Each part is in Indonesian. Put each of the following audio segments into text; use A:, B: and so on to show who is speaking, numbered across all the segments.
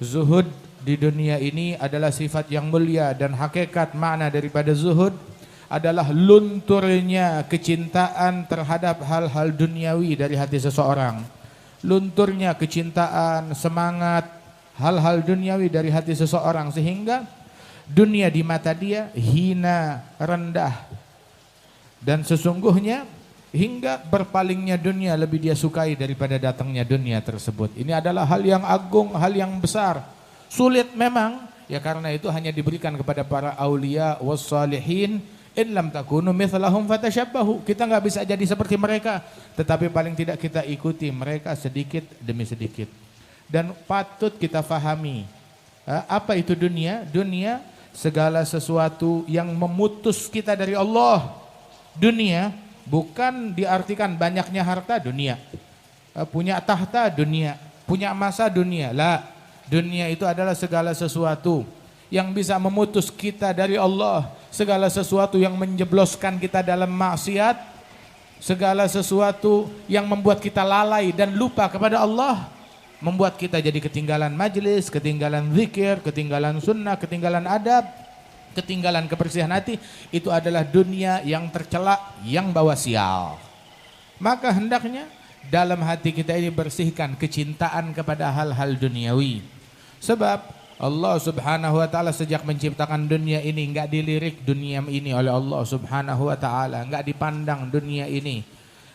A: Zuhud di dunia ini adalah sifat yang mulia, dan hakikat makna daripada zuhud adalah lunturnya kecintaan terhadap hal-hal duniawi dari hati seseorang. Lunturnya kecintaan, semangat, hal-hal duniawi dari hati seseorang, sehingga dunia di mata dia hina, rendah. Dan sesungguhnya hingga berpalingnya dunia lebih dia sukai daripada datangnya dunia tersebut. Ini adalah hal yang agung, hal yang besar. Sulit memang, ya karena itu hanya diberikan kepada para aulia wassalihin. In lam takunu mithlahum fatashabbahu. Kita nggak bisa jadi seperti mereka, tetapi paling tidak kita ikuti mereka sedikit demi sedikit. Dan patut kita fahami, apa itu dunia? Dunia segala sesuatu yang memutus kita dari Allah. Dunia bukan diartikan banyaknya harta, dunia. Punya tahta, dunia. Punya masa, dunia. La, dunia itu adalah segala sesuatu yang bisa memutus kita dari Allah. Segala sesuatu yang menjebloskan kita dalam maksiat. Segala sesuatu yang membuat kita lalai dan lupa kepada Allah. Membuat kita jadi ketinggalan majlis, ketinggalan zikir, ketinggalan sunnah, ketinggalan adab, ketinggalan kebersihan hati. Itu adalah dunia yang tercela, yang bawa sial. Maka hendaknya dalam hati kita ini bersihkan kecintaan kepada hal-hal duniawi. Sebab Allah subhanahu wa ta'ala sejak menciptakan dunia ini enggak dilirik dunia ini oleh Allah subhanahu wa ta'ala, enggak dipandang dunia ini.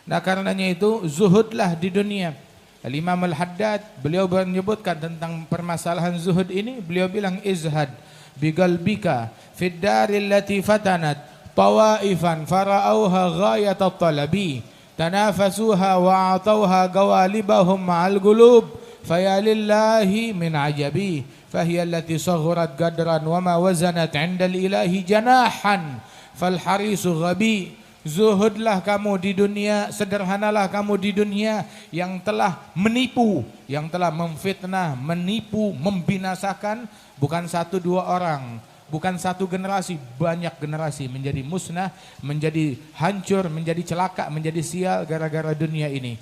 A: Nah karenanya itu zuhudlah di dunia. Al-Imam Al-Haddad beliau menyebutkan tentang permasalahan zuhud ini, beliau bilang izhad biqalbika fid daril lati fatanat tawaifan fara'auha ghayatat talabi tanafasuha wa atauha gawalibahum ma'al gulub fayalillahi min ajabi fahiya allati saghurat gadran wa ma wazanat 'indal ilahi janahan fal harisu ghabi. Zuhudlah kamu di dunia, sederhanalah kamu di dunia yang telah menipu, yang telah memfitnah, menipu, membinasakan bukan satu dua orang, bukan satu generasi, banyak generasi menjadi musnah, menjadi hancur, menjadi celaka, menjadi sial gara-gara dunia ini.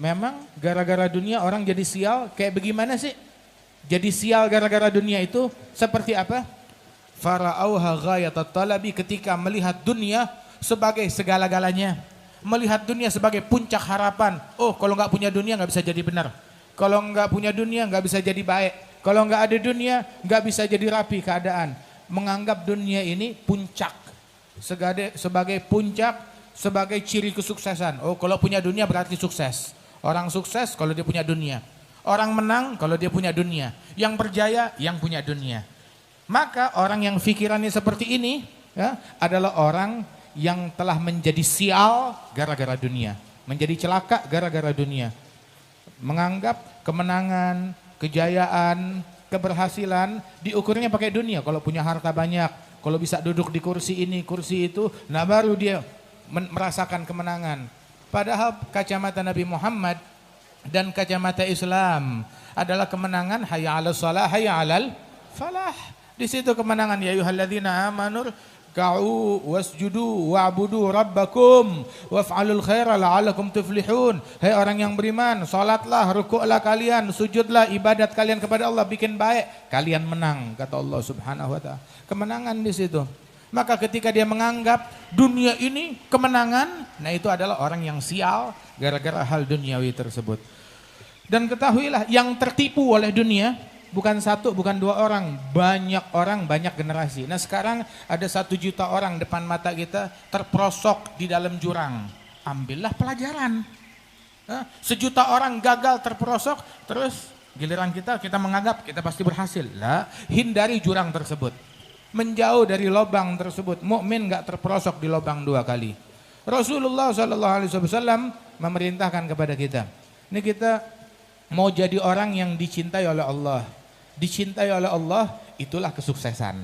A: Memang gara-gara dunia orang jadi sial kayak bagaimana sih? Jadi sial gara-gara dunia itu seperti apa? Fara'auha ghayatat talabi, ketika melihat dunia sebagai segala-galanya, melihat dunia sebagai puncak harapan. Oh, kalau nggak punya dunia nggak bisa jadi benar. Kalau nggak punya dunia nggak bisa jadi baik. Kalau nggak ada dunia nggak bisa jadi rapi keadaan. Menganggap dunia ini puncak, sebagai puncak, sebagai ciri kesuksesan. Oh, kalau punya dunia berarti sukses. Orang sukses kalau dia punya dunia. Orang menang kalau dia punya dunia. Yang berjaya yang punya dunia. Maka orang yang pikirannya seperti ini ya, adalah orang yang telah menjadi sial gara-gara dunia, menjadi celaka gara-gara dunia. Menganggap kemenangan, kejayaan, keberhasilan diukurnya pakai dunia. Kalau punya harta banyak, kalau bisa duduk di kursi ini, kursi itu, nah baru dia merasakan kemenangan. Padahal kacamata Nabi Muhammad dan kacamata Islam adalah kemenangan hayya 'alas shalah, hayya 'alal falah. Di situ kemenangan, ya ayyuhalladzina amanu ka'u wasjudu wa'budu rabbakum waf'alul khaira la'alakum tuflihun. Hai orang yang beriman, salatlah, rukuklah kalian, sujudlah, ibadat kalian kepada Allah, bikin baik, kalian menang, kata Allah subhanahu wa ta'ala. Kemenangan di situ. Maka ketika dia menganggap dunia ini kemenangan, nah itu adalah orang yang sial gara-gara hal duniawi tersebut. Dan ketahuilah, yang tertipu oleh dunia bukan satu, bukan dua orang, banyak generasi. Nah sekarang ada 1 juta orang depan mata kita terperosok di dalam jurang. Ambillah pelajaran. 1 juta orang gagal terperosok, terus giliran kita menganggap kita pasti berhasil. Lah, hindari jurang tersebut. Menjauh dari lubang tersebut. Mukmin enggak terperosok di lubang 2 kali. Rasulullah SAW memerintahkan kepada kita. Ini kita mau jadi orang yang dicintai oleh Allah. Dicintai oleh Allah, itulah kesuksesan.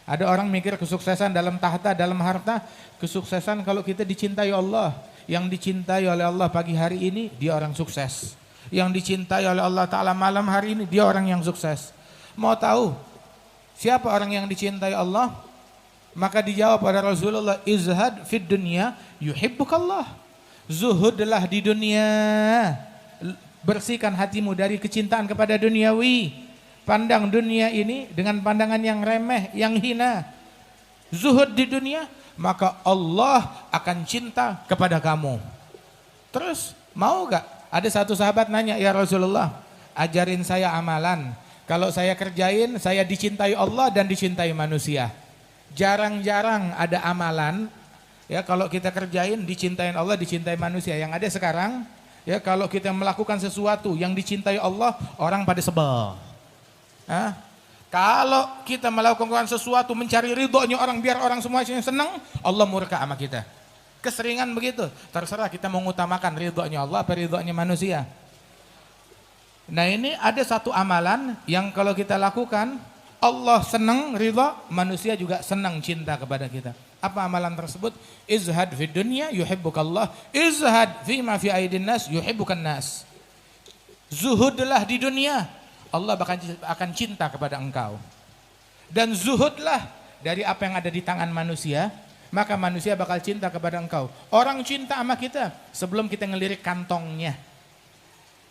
A: Ada orang mikir kesuksesan dalam tahta, dalam harta. Kesuksesan kalau kita dicintai Allah. Yang dicintai oleh Allah pagi hari ini, dia orang sukses. Yang dicintai oleh Allah Ta'ala malam hari ini, dia orang yang sukses. Mau tahu siapa orang yang dicintai Allah? Maka dijawab pada Rasulullah, izhad fid dunya yuhibbukallah. Zuhudlah di dunia, bersihkan hatimu dari kecintaan kepada duniawi. Pandang dunia ini dengan pandangan yang remeh, yang hina. Zuhud di dunia, maka Allah akan cinta kepada kamu. Terus mau gak? Ada satu sahabat nanya, ya Rasulullah, ajarin saya amalan. Kalau saya kerjain, saya dicintai Allah dan dicintai manusia. Jarang-jarang ada amalan, ya kalau kita kerjain dicintai Allah, dicintai manusia. Yang ada sekarang, ya kalau kita melakukan sesuatu yang dicintai Allah, orang pada sebel. Kalau kita melakukan sesuatu mencari ridhonya orang, biar orang semua senang, Allah murka sama kita. Keseringan begitu. Terserah kita mengutamakan ridhonya Allah atau ridhonya manusia. Nah ini ada satu amalan yang kalau kita lakukan, Allah senang ridha, manusia juga senang cinta kepada kita. Apa amalan tersebut? Izhad fid dunya yuhibbukallah, izhad fima fi aidin nas yuhibbukan nas. Zuhudlah di dunia, Allah akan cinta kepada engkau. Dan zuhudlah dari apa yang ada di tangan manusia, maka manusia bakal cinta kepada engkau. Orang cinta sama kita sebelum kita ngelirik kantongnya.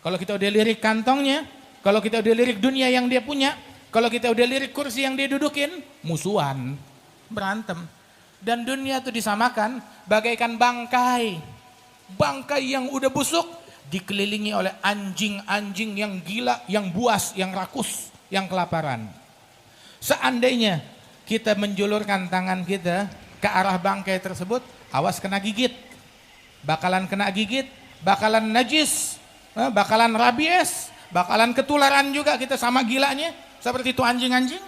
A: Kalau kita udah lirik kantongnya, kalau kita udah lirik dunia yang dia punya, kalau kita udah lirik kursi yang dia dudukin, musuhan, berantem. Dan dunia itu disamakan bagaikan bangkai. Bangkai yang udah busuk dikelilingi oleh anjing-anjing yang gila, yang buas, yang rakus, yang kelaparan. Seandainya kita menjulurkan tangan kita ke arah bangkai tersebut, awas kena gigit. Bakalan kena gigit, bakalan najis, bakalan rabies, bakalan ketularan juga kita sama gilanya. Seperti itu anjing-anjing.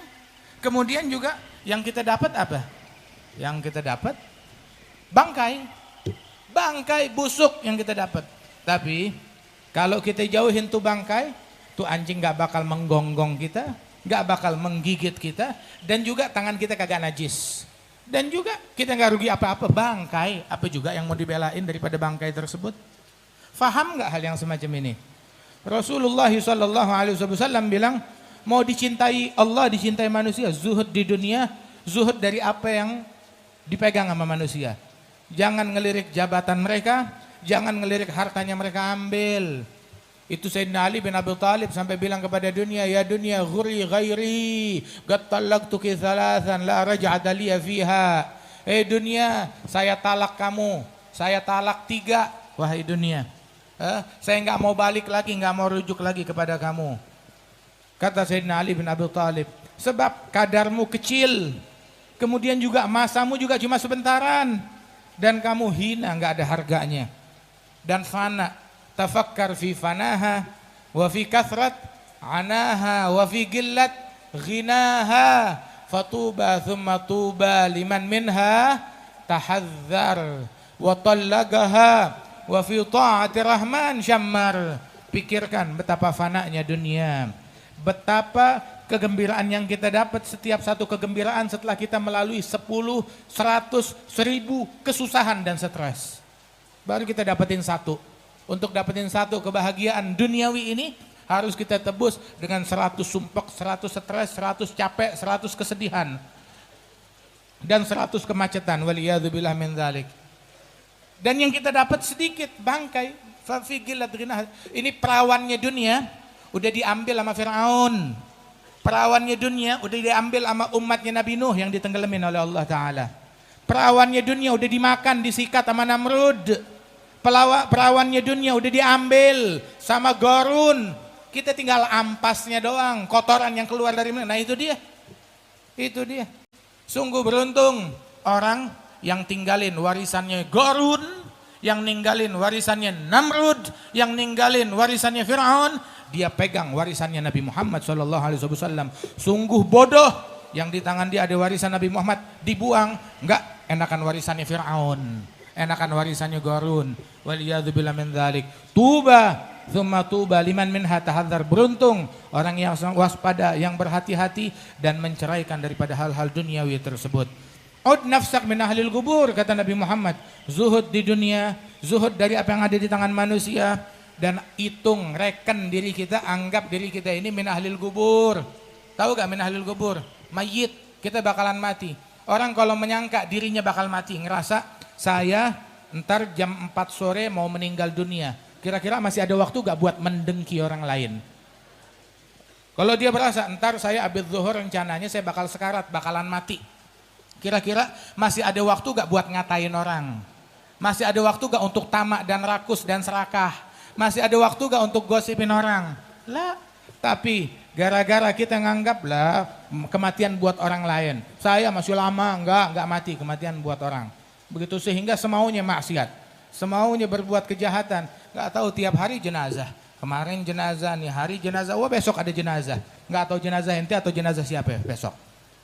A: Kemudian juga yang kita dapat apa? Yang kita dapat bangkai. Bangkai busuk yang kita dapat. Tapi kalau kita jauhin tuh bangkai, tuh anjing gak bakal menggonggong kita, gak bakal menggigit kita, dan juga tangan kita kagak najis. Dan juga kita gak rugi apa-apa, bangkai apa juga yang mau dibelain daripada bangkai tersebut. Faham gak hal yang semacam ini? Rasulullah SAW bilang, mau dicintai Allah, dicintai manusia, zuhud di dunia, zuhud dari apa yang dipegang sama manusia. Jangan ngelirik jabatan mereka, jangan ngelirik hartanya mereka ambil. Itu Sayyidina Ali bin Abi Thalib sampai bilang kepada dunia, ya dunia ghuri ghairi, qad talaqtuki thalathan la raj'ata liya fiha. Dunia, saya talak kamu, saya talak 3, wahai dunia. Saya enggak mau balik lagi, enggak mau rujuk lagi kepada kamu. Kata Sayyidina Ali bin Abi Thalib, sebab kadarmu kecil, kemudian juga masamu juga cuma sebentaran, dan kamu hina, enggak ada harganya. Dan fana, tafakkar fi fanaha, wa fi kathrat anaha, wa fi gillat ghinaha, fatuba thumma tuba liman minha tahadzar, wa tallagaha, wa fi ta'ati rahman syammar. Pikirkan betapa fananya dunia, betapa kegembiraan yang kita dapat. Setiap satu kegembiraan setelah kita melalui 10, 100, 1000 kesusahan dan stres, baru kita dapetin satu. Untuk dapetin satu kebahagiaan duniawi ini harus kita tebus dengan 100 sumpek, 100 stres, 100 capek, 100 kesedihan, dan 100 kemacetan. Waliyadzubillah min dzalik. Dan yang kita dapat sedikit, bangkai. Ini perawannya dunia udah diambil sama Fir'aun. Perawannya dunia udah diambil sama umatnya Nabi Nuh yang ditenggelamin oleh Allah Ta'ala. Perawannya dunia udah dimakan, disikat sama Namrud. Perawannya dunia udah diambil sama Qarun. Kita tinggal ampasnya doang, kotoran yang keluar dari mana. Nah itu dia. Itu dia. Sungguh beruntung orang yang tinggalin warisannya Qarun, yang ninggalin warisannya Namrud, yang ninggalin warisannya Fir'aun, dia pegang warisannya Nabi Muhammad SAW. Sungguh bodoh yang di tangan dia ada warisan Nabi Muhammad, dibuang. Enggak, enakan warisannya Fir'aun, enakan warisannya Qarun. Waliyadzubillah min dzalik. Tuba thumma tuba liman minha tahadzar. Beruntung orang yang waspada, yang berhati-hati dan menceraikan daripada hal-hal duniawi tersebut. Ud nafsak min ahlil kubur, kata Nabi Muhammad. Zuhud di dunia, zuhud dari apa yang ada di tangan manusia, dan hitung, reken diri kita, anggap diri kita ini min ahlil kubur. Tahu gak min ahlil kubur? Mayit, kita bakalan mati. Orang kalau menyangka dirinya bakal mati, ngerasa saya ntar jam 4 sore mau meninggal dunia. Kira-kira masih ada waktu gak buat mendengki orang lain? Kalau dia berasa ntar saya abis zuhur rencananya saya bakal sekarat, bakalan mati. Kira-kira masih ada waktu gak buat ngatain orang? Masih ada waktu gak untuk tamak dan rakus dan serakah? Masih ada waktu gak untuk gosipin orang? Lah, tapi gara-gara kita nganggap lah kematian buat orang lain. Saya masih lama, enggak mati, kematian buat orang. Begitu sehingga semaunya maksiat, semaunya berbuat kejahatan. Enggak tahu tiap hari jenazah. Kemarin jenazah nih, hari jenazah, wah besok ada jenazah. Enggak tahu jenazah ente atau jenazah siapa ya besok.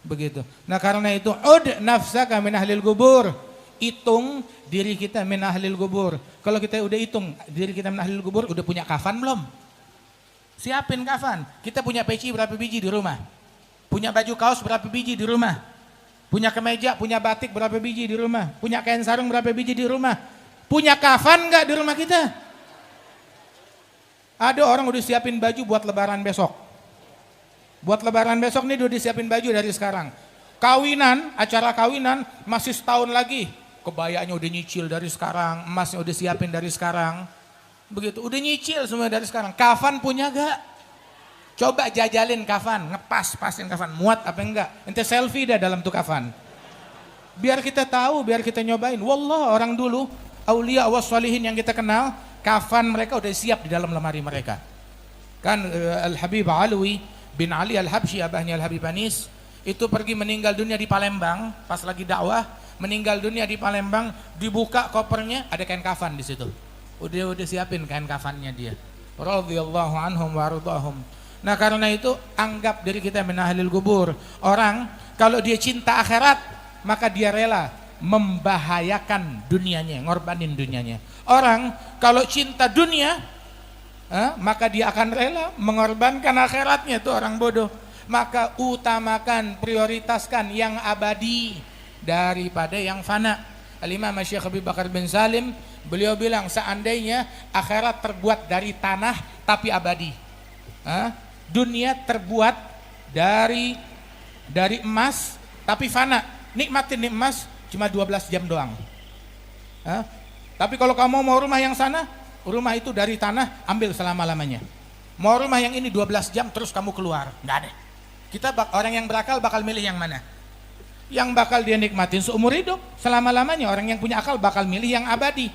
A: Begitu. Nah karena itu, ud nafsaka min ahlil kubur. Hitung diri kita min ahlil kubur. Kalau kita udah hitung diri kita min ahlil kubur, udah punya kafan belum? Siapin kafan. Kita punya peci berapa biji di rumah? Punya baju kaos berapa biji di rumah? Punya kemeja, punya batik berapa biji di rumah? Punya kain sarung berapa biji di rumah? Punya kafan enggak di rumah kita? Ada orang udah siapin baju buat lebaran besok. Buat lebaran besok nih udah disiapin baju dari sekarang. Kawinan, acara kawinan masih setahun lagi. Kebayanya udah nyicil dari sekarang, emasnya udah siapin dari sekarang. Begitu, udah nyicil semua dari sekarang. Kafan punya gak? Coba jajalin kafan, pasin kafan, muat apa enggak? Ente selfie dah dalam tuh kafan. Biar kita tahu, biar kita nyobain. Wallah orang dulu, aulia was solihin yang kita kenal, kafan mereka udah siap di dalam lemari mereka. Kan Al-Habib Alwi bin Ali Al-Habsyi, abahnya Al-Habib Anis, itu pergi meninggal dunia di Palembang, pas lagi dakwah, meninggal dunia di Palembang, dibuka kopernya, ada kain kafan di situ. Udah siapin kain kafannya dia. Radhiyallahu anhum wa ardhahum. Nah karena itu anggap diri kita min ahlil kubur. Orang kalau dia cinta akhirat maka dia rela membahayakan dunianya, ngorbanin dunianya. Orang kalau cinta dunia maka dia akan rela mengorbankan akhiratnya. Itu orang bodoh. Maka utamakan, prioritaskan yang abadi daripada yang fana. Al-Imam Syekh Habib Bakar bin Salim, beliau bilang seandainya akhirat terbuat dari tanah tapi abadi, dunia terbuat dari emas tapi fana, nikmatin emas cuma 12 jam doang. Tapi kalau kamu mau rumah yang sana, rumah itu dari tanah ambil selama-lamanya. Mau rumah yang ini 12 jam terus kamu keluar, nggak ada. Kita orang yang berakal bakal milih yang mana? Yang bakal dia nikmatin seumur hidup selama-lamanya. Orang yang punya akal bakal milih yang abadi.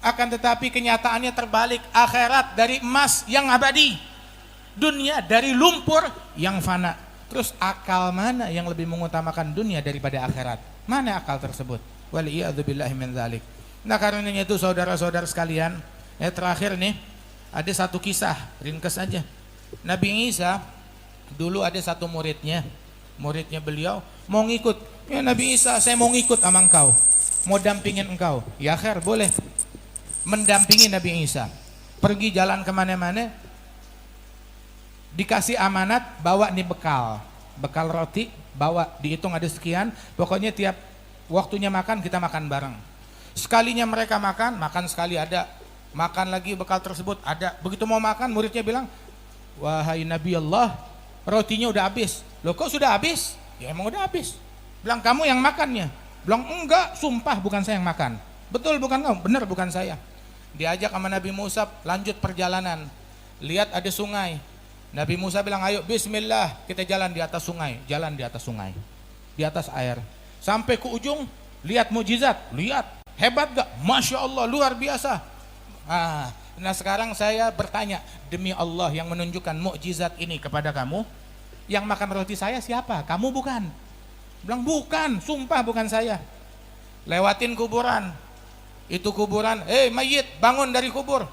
A: Akan tetapi kenyataannya terbalik. Akhirat dari emas yang abadi, dunia dari lumpur yang fana. Terus akal mana yang lebih mengutamakan dunia daripada akhirat? Mana akal tersebut? Waliyadzubillahi min dzalik. Nah karenanya itu saudara-saudara sekalian, terakhir nih ada satu kisah ringkas aja. Nabi Isa dulu ada satu muridnya beliau mau ngikut. Ya Nabi Isa, saya mau ngikut sama engkau, mau dampingin engkau. Ya khair, boleh. Mendampingi Nabi Isa, pergi jalan kemana-mana, dikasih amanat bawa nih bekal roti, bawa, dihitung ada sekian. Pokoknya tiap waktunya makan kita makan bareng. Sekalinya mereka makan sekali ada, makan lagi bekal tersebut ada. Begitu mau makan muridnya bilang, wahai Nabi Allah, rotinya udah habis. Loh kok sudah habis? Ya emang udah habis. Bilang kamu yang makannya. Bilang enggak, sumpah bukan saya yang makan. Betul bukan kamu? Benar bukan saya. Diajak sama Nabi Musa lanjut perjalanan. Lihat ada sungai. Nabi Musa bilang ayo bismillah, kita jalan di atas sungai. Jalan di atas sungai, di atas air. Sampai ke ujung, lihat mukjizat. Lihat, hebat gak? Masya Allah, luar biasa. Nah sekarang saya bertanya, demi Allah yang menunjukkan mukjizat ini kepada kamu, yang makan roti saya siapa? Kamu bukan? Bilang bukan, sumpah bukan saya. Lewatin kuburan. Itu kuburan, mayit bangun dari kubur.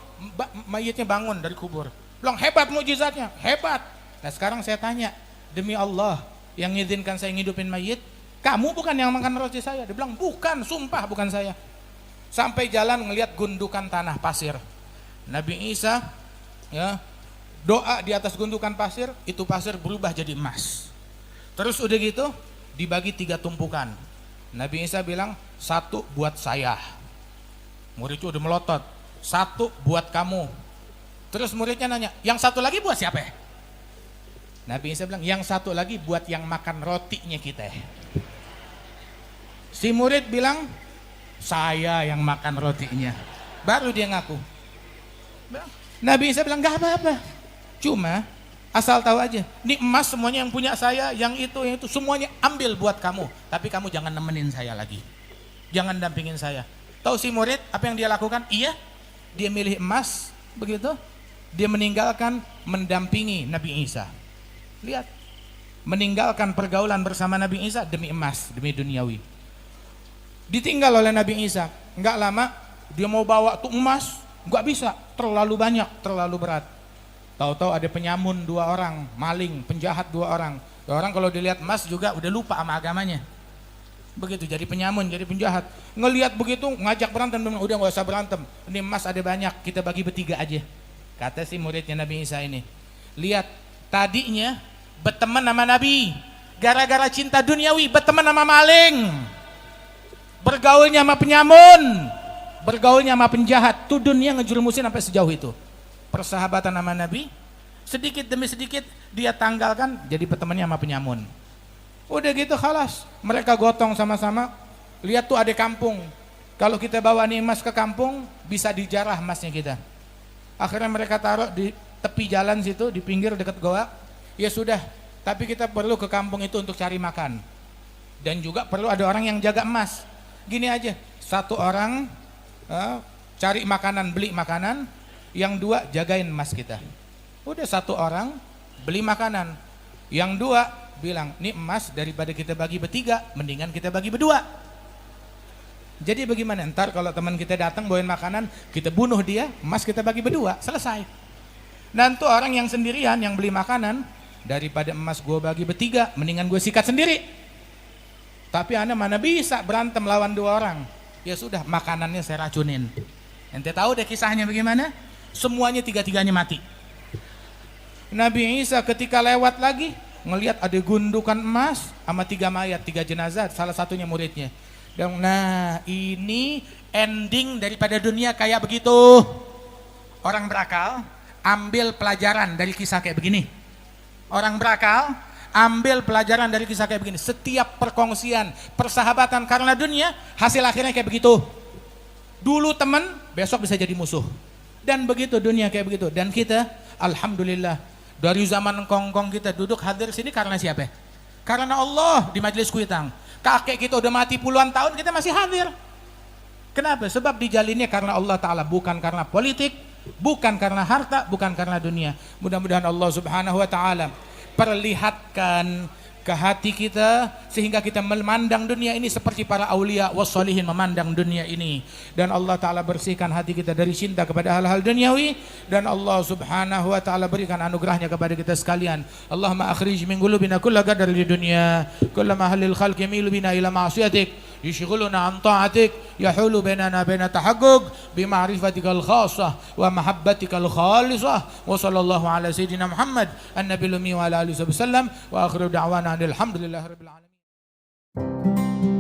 A: Mayitnya bangun dari kubur. Bilang hebat mukjizatnya, hebat. Nah sekarang saya tanya, demi Allah yang ngizinkan saya ngidupin mayit, kamu bukan yang makan roti saya? Dia bilang bukan, sumpah bukan saya. Sampai jalan ngelihat gundukan tanah pasir. Nabi Isa ya doa di atas gundukan pasir, itu pasir berubah jadi emas. Terus udah gitu dibagi 3 tumpukan. Nabi Isa bilang, 1 buat saya. Muridnya udah melotot, 1 buat kamu. Terus muridnya nanya, yang 1 lagi buat siapa? Nabi Isa bilang, yang 1 lagi buat yang makan rotinya kita. Si murid bilang, saya yang makan rotinya. Baru dia ngaku. Nabi Isa bilang, gak apa-apa. Cuma asal tahu aja, ini emas semuanya yang punya saya, yang itu semuanya ambil buat kamu. Tapi kamu jangan nemenin saya lagi. Jangan dampingin saya. Tahu si murid apa yang dia lakukan? Iya, dia milih emas, begitu. Dia meninggalkan mendampingi Nabi Isa. Lihat, meninggalkan pergaulan bersama Nabi Isa demi emas, demi duniawi. Ditinggal oleh Nabi Isa. Enggak lama dia mau bawa tuh emas, enggak bisa, terlalu banyak, terlalu berat. Tahu-tahu ada penyamun 2 orang, maling, penjahat 2 orang. 2 orang kalau dilihat emas juga udah lupa sama agamanya. Begitu, jadi penyamun, jadi penjahat. Ngelihat begitu, ngajak berantem, udah nggak usah berantem. Ini emas ada banyak, kita bagi bertiga aja. Kata si muridnya Nabi Isa ini. Lihat, tadinya berteman sama Nabi, gara-gara cinta duniawi berteman sama maling, bergaulnya sama penyamun, bergaulnya sama penjahat. Tuh dunia ngejurumusin sampai sejauh itu. Persahabatan sama Nabi, sedikit demi sedikit dia tanggalkan, jadi bertemannya sama penyamun. Udah gitu khalas, mereka gotong sama-sama. Lihat tuh ada kampung, kalau kita bawa nih emas ke kampung bisa dijarah emasnya kita. Akhirnya mereka taruh di tepi jalan situ, di pinggir dekat goa. Ya sudah, tapi kita perlu ke kampung itu untuk cari makan, dan juga perlu ada orang yang jaga emas. Gini aja, 1 orang cari makanan, beli makanan, yang 2 jagain emas kita. Udah 1 orang beli makanan, yang 2 bilang, ini emas daripada kita bagi bertiga, mendingan kita bagi berdua. Jadi bagaimana? Ntar kalau teman kita datang bawain makanan, kita bunuh dia, emas kita bagi berdua, selesai. Dan tuh orang yang sendirian yang beli makanan, daripada emas gue bagi bertiga, mendingan gue sikat sendiri. Tapi ana mana bisa berantem lawan 2 orang. Ya sudah, makanannya saya racunin. Ente tahu deh kisahnya bagaimana? Semuanya 3-tiganya mati. Nabi Isa ketika lewat lagi, ngelihat ada gundukan emas sama 3 mayat, 3 jenazah, salah satunya muridnya. Dan nah, ini ending daripada dunia kayak begitu. Orang berakal ambil pelajaran dari kisah kayak begini. Orang berakal ambil pelajaran dari kisah kayak begini. Setiap perkongsian, persahabatan karena dunia, hasil akhirnya kayak begitu. Dulu teman, besok bisa jadi musuh. Dan begitu dunia kayak begitu. Dan kita, alhamdulillah, dari zaman kongkong kita duduk hadir sini karena siapa? Karena Allah di majelis kuitang. Kakek kita udah mati puluhan tahun, kita masih hadir. Kenapa? Sebab dijalinnya karena Allah Ta'ala, bukan karena politik, bukan karena harta, bukan karena dunia. Mudah-mudahan Allah Subhanahu Wa Ta'ala perlihatkan ke hati kita sehingga kita memandang dunia ini seperti para aulia wassalihin memandang dunia ini, dan Allah Ta'ala bersihkan hati kita dari cinta kepada hal-hal duniawi, dan Allah Subhanahu Wa Ta'ala berikan anugerahnya kepada kita sekalian. Allahumma akhrij min qulubina kulla qadar di dunia kulla mahalil khalqi milu bina ila ma'asiyatik يشغلنا عن طاعتك يحول بيننا بين تحقق بمعرفتك الخاصة ومحبتك الخالصة وصلى الله على سيدنا محمد النبي الأمي وعلى آله وسلم وآخر دعوانا أن الحمد لله رب العالمين.